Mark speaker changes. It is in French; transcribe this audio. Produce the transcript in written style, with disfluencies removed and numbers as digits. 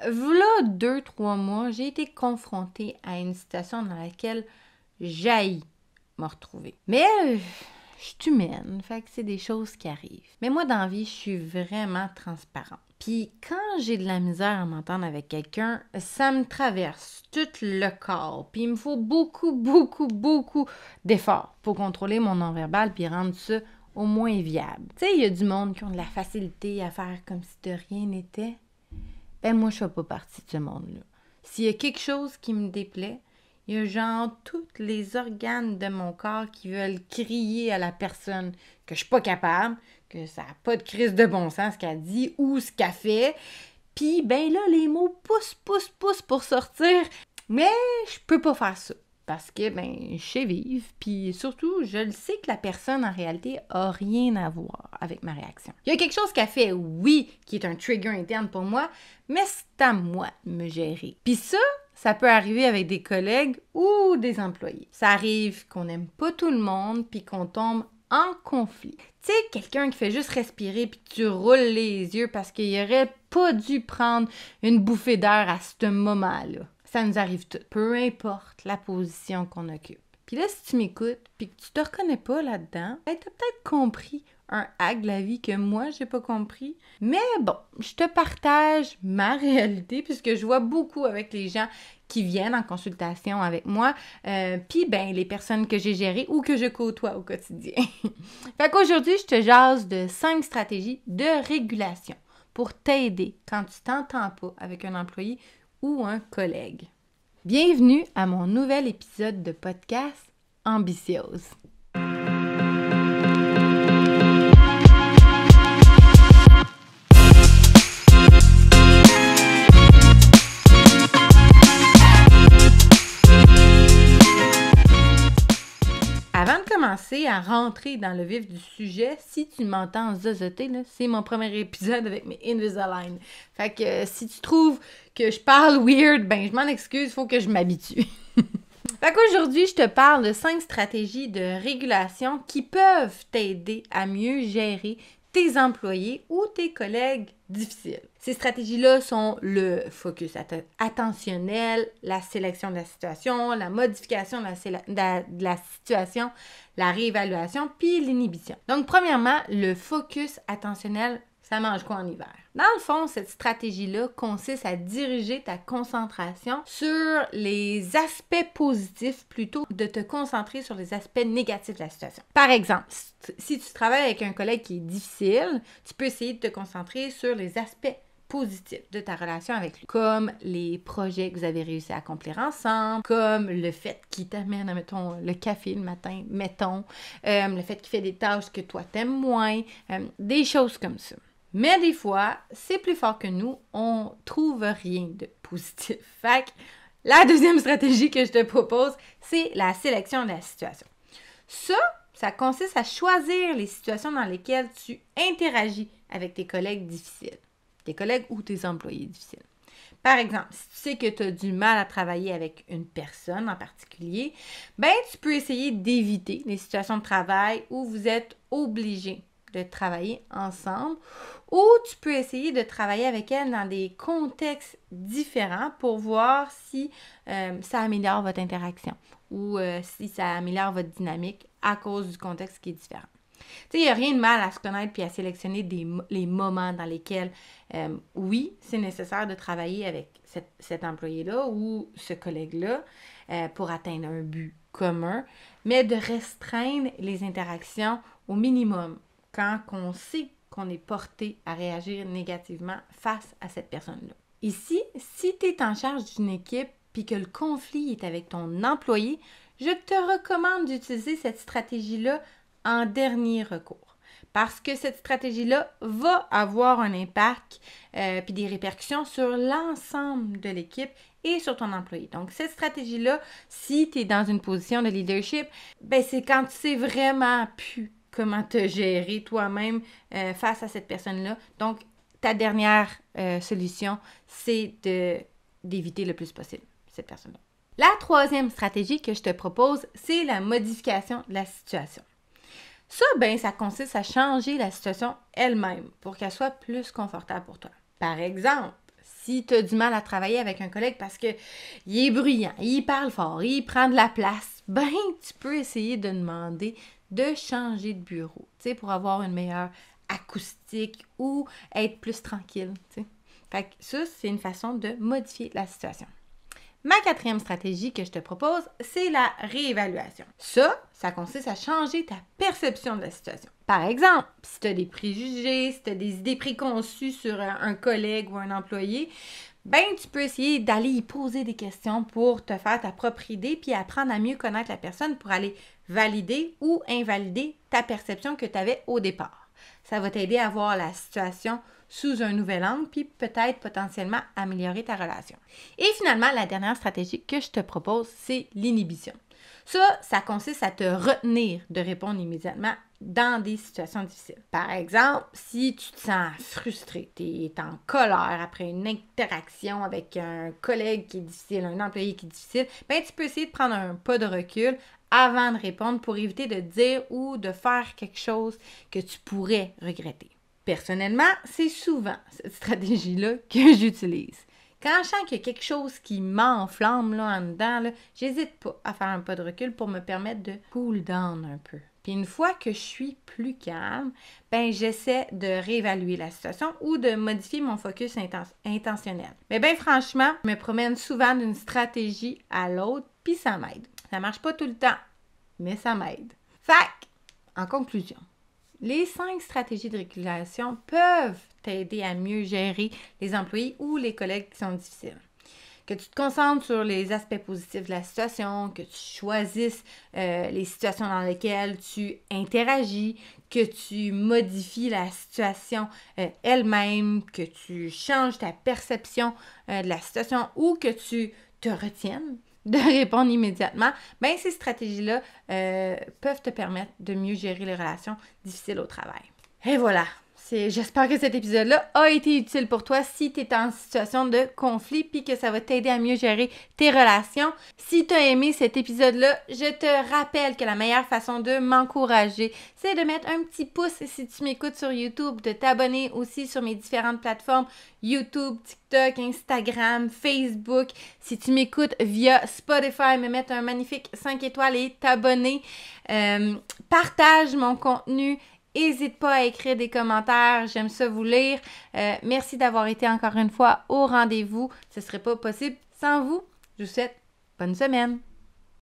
Speaker 1: V'là 2-3 mois, j'ai été confrontée à une situation dans laquelle j'haïs me retrouver. Mais je suis humaine, fait que c'est des choses qui arrivent. Mais moi, dans la vie, je suis vraiment transparente. Puis quand j'ai de la misère à m'entendre avec quelqu'un, ça me traverse tout le corps. Puis il me faut beaucoup d'efforts pour contrôler mon non-verbal puis rendre ça au moins viable. Tu sais, il y a du monde qui ont de la facilité à faire comme si de rien n'était. Ben moi, je fais pas partie de ce monde-là. S'il y a quelque chose qui me déplaît, il y a genre tous les organes de mon corps qui veulent crier à la personne que je suis pas capable, que ça n'a pas de crise de bon sens ce qu'elle dit ou ce qu'elle fait. Puis ben là, les mots poussent pour sortir. Mais je peux pas faire ça. Parce que, je sais vivre, puis surtout, je le sais que la personne, en réalité, a rien à voir avec ma réaction. Il y a quelque chose qu'elle fait, oui, qui est un trigger interne pour moi, mais c'est à moi de me gérer. Puis ça peut arriver avec des collègues ou des employés. Ça arrive qu'on n'aime pas tout le monde, puis qu'on tombe en conflit. Tu sais, quelqu'un qui fait juste respirer, puis tu roules les yeux parce qu'il aurait pas dû prendre une bouffée d'air à ce moment-là. Ça nous arrive tout, peu importe la position qu'on occupe. Puis là, si tu m'écoutes, puis que tu te reconnais pas là-dedans, t'as peut-être compris un hack de la vie que moi, j'ai pas compris. Mais bon, je te partage ma réalité, puisque je vois beaucoup avec les gens qui viennent en consultation avec moi, puis les personnes que j'ai gérées ou que je côtoie au quotidien. Fait qu'aujourd'hui, je te jase de 5 stratégies de régulation pour t'aider quand tu t'entends pas avec un employé ou un collègue. Bienvenue à mon nouvel épisode de podcast Ambitieuse. Avant de commencer à rentrer dans le vif du sujet, si tu m'entends zozoter, c'est mon premier épisode avec mes Invisalign. Fait que si tu trouves que je parle weird, je m'en excuse, faut que je m'habitue. Fait qu'aujourd'hui, je te parle de 5 stratégies de régulation qui peuvent t'aider à mieux gérer tes employés ou tes collègues difficiles. Ces stratégies-là sont le focus attentionnel, la sélection de la situation, la modification de la situation, la réévaluation, puis l'inhibition. Donc, premièrement, le focus attentionnel, ça mange quoi en hiver? Dans le fond, cette stratégie-là consiste à diriger ta concentration sur les aspects positifs plutôt que de te concentrer sur les aspects négatifs de la situation. Par exemple, si tu travailles avec un collègue qui est difficile, tu peux essayer de te concentrer sur les aspects positifs de ta relation avec lui, comme les projets que vous avez réussi à accomplir ensemble, comme le fait qu'il t'amène, mettons, le café le matin, le fait qu'il fait des tâches que toi t'aimes moins, des choses comme ça. Mais des fois, c'est plus fort que nous, on trouve rien de positif. Fait que la deuxième stratégie que je te propose, c'est la sélection de la situation. Ça consiste à choisir les situations dans lesquelles tu interagis avec tes collègues difficiles, tes collègues ou tes employés difficiles. Par exemple, si tu sais que tu as du mal à travailler avec une personne en particulier, tu peux essayer d'éviter les situations de travail où vous êtes obligé de travailler ensemble, ou tu peux essayer de travailler avec elle dans des contextes différents pour voir si ça améliore votre interaction ou si ça améliore votre dynamique à cause du contexte qui est différent. Tu sais, il n'y a rien de mal à se connaître puis à sélectionner les moments dans lesquels, oui, c'est nécessaire de travailler avec cet employé-là ou ce collègue-là pour atteindre un but commun, mais de restreindre les interactions au minimum quand on sait qu'on est porté à réagir négativement face à cette personne-là. Ici, si tu es en charge d'une équipe puis que le conflit est avec ton employé, je te recommande d'utiliser cette stratégie-là en dernier recours. Parce que cette stratégie-là va avoir un impact puis des répercussions sur l'ensemble de l'équipe et sur ton employé. Donc, cette stratégie-là, si tu es dans une position de leadership, c'est quand tu sais vraiment plus comment te gérer toi-même face à cette personne-là. Donc, ta dernière solution, c'est d'éviter le plus possible cette personne-là. La troisième stratégie que je te propose, c'est la modification de la situation. Ça consiste à changer la situation elle-même pour qu'elle soit plus confortable pour toi. Par exemple, si tu as du mal à travailler avec un collègue parce qu'il est bruyant, il parle fort, il prend de la place, ben tu peux essayer de demander de changer de bureau, tu sais, pour avoir une meilleure acoustique ou être plus tranquille, tu sais. Fait que ça, c'est une façon de modifier la situation. Ma quatrième stratégie que je te propose, c'est la réévaluation. Ça consiste à changer ta perception de la situation. Par exemple, si tu as des préjugés, si tu as des idées préconçues sur un collègue ou un employé, ben tu peux essayer d'aller y poser des questions pour te faire ta propre idée puis apprendre à mieux connaître la personne pour aller valider ou invalider ta perception que tu avais au départ. Ça va t'aider à voir la situation sous un nouvel angle, puis peut-être potentiellement améliorer ta relation. Et finalement, la dernière stratégie que je te propose, c'est l'inhibition. Ça consiste à te retenir de répondre immédiatement dans des situations difficiles. Par exemple, si tu te sens frustré, tu es en colère après une interaction avec un collègue qui est difficile, un employé qui est difficile, ben tu peux essayer de prendre un pas de recul avant de répondre pour éviter de dire ou de faire quelque chose que tu pourrais regretter. Personnellement, c'est souvent cette stratégie-là que j'utilise. Quand je sens qu'il y a quelque chose qui m'enflamme là, en dedans, j'hésite pas à faire un pas de recul pour me permettre de cool down un peu. Puis une fois que je suis plus calme, ben j'essaie de réévaluer la situation ou de modifier mon focus intentionnel. Mais bien franchement, je me promène souvent d'une stratégie à l'autre, puis ça m'aide. Ça marche pas tout le temps, mais ça m'aide. Fait en conclusion, les 5 stratégies de régulation peuvent t'aider à mieux gérer les employés ou les collègues qui sont difficiles. Que tu te concentres sur les aspects positifs de la situation, que tu choisisses les situations dans lesquelles tu interagis, que tu modifies la situation elle-même, que tu changes ta perception de la situation ou que tu te retiennes de répondre immédiatement, bien ces stratégies-là peuvent te permettre de mieux gérer les relations difficiles au travail. Et voilà! J'espère que cet épisode-là a été utile pour toi si tu es en situation de conflit puis que ça va t'aider à mieux gérer tes relations. Si tu as aimé cet épisode-là, je te rappelle que la meilleure façon de m'encourager, c'est de mettre un petit pouce si tu m'écoutes sur YouTube, de t'abonner aussi sur mes différentes plateformes YouTube, TikTok, Instagram, Facebook. Si tu m'écoutes via Spotify, me mettre un magnifique 5 étoiles et t'abonner. Partage mon contenu. N'hésite pas à écrire des commentaires, j'aime ça vous lire. Merci d'avoir été encore une fois au rendez-vous. Ce ne serait pas possible sans vous. Je vous souhaite bonne semaine.